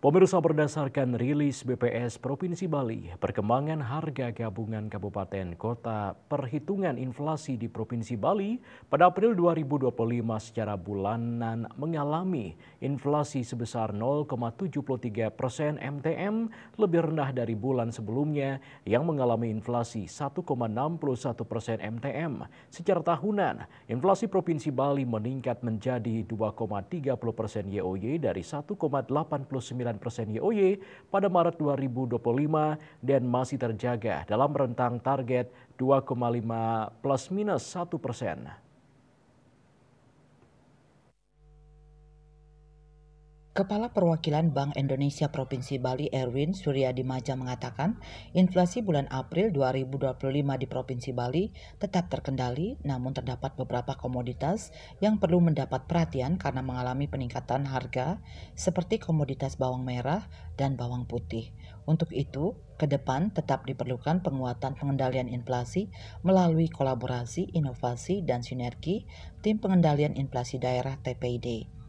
Pemirsa, berdasarkan rilis BPS Provinsi Bali, perkembangan harga gabungan kabupaten kota perhitungan inflasi di Provinsi Bali pada April 2025 secara bulanan mengalami inflasi sebesar 0,73% MTM, lebih rendah dari bulan sebelumnya yang mengalami inflasi 1,61% MTM. Secara tahunan, inflasi Provinsi Bali meningkat menjadi 2,30% YoY dari 1,89% YoY pada Maret 2025 dan masih terjaga dalam rentang target 2,5 plus minus 1%. Kepala Perwakilan Bank Indonesia Provinsi Bali Erwin Suryadimaja mengatakan, inflasi bulan April 2025 di Provinsi Bali tetap terkendali, namun terdapat beberapa komoditas yang perlu mendapat perhatian karena mengalami peningkatan harga seperti komoditas bawang merah dan bawang putih. Untuk itu, ke depan tetap diperlukan penguatan pengendalian inflasi melalui kolaborasi, inovasi, dan sinergi Tim Pengendalian Inflasi Daerah TPID.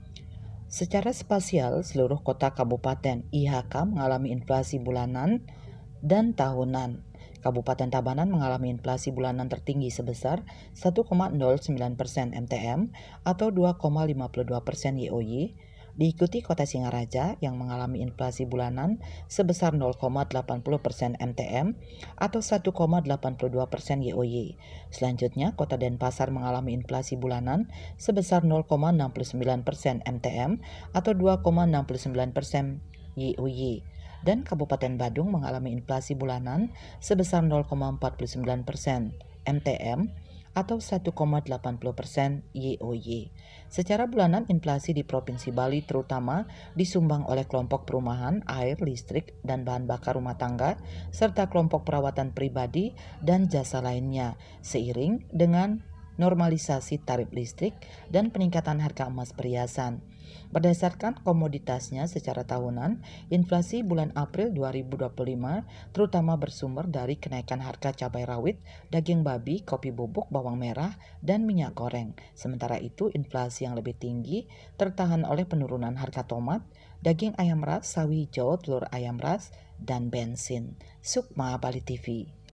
Secara spasial, seluruh kota kabupaten IHK mengalami inflasi bulanan dan tahunan. Kabupaten Tabanan mengalami inflasi bulanan tertinggi sebesar 1,09% MTM atau 2,52% YoY, diikuti Kota Singaraja yang mengalami inflasi bulanan sebesar 0,80% MTM atau 1,82% YoY. Selanjutnya, Kota Denpasar mengalami inflasi bulanan sebesar 0,69% MTM atau 2,69% YoY. Dan Kabupaten Badung mengalami inflasi bulanan sebesar 0,49% MTM atau 1,80% YoY. Secara bulanan, inflasi di Provinsi Bali terutama disumbang oleh kelompok perumahan, air, listrik, dan bahan bakar rumah tangga, serta kelompok perawatan pribadi dan jasa lainnya, seiring dengan normalisasi tarif listrik dan peningkatan harga emas perhiasan. Berdasarkan komoditasnya secara tahunan, inflasi bulan April 2025 terutama bersumber dari kenaikan harga cabai rawit, daging babi, kopi bubuk, bawang merah, dan minyak goreng. Sementara itu, inflasi yang lebih tinggi tertahan oleh penurunan harga tomat, daging ayam ras, sawi hijau, telur ayam ras, dan bensin. Sukma Bali TV.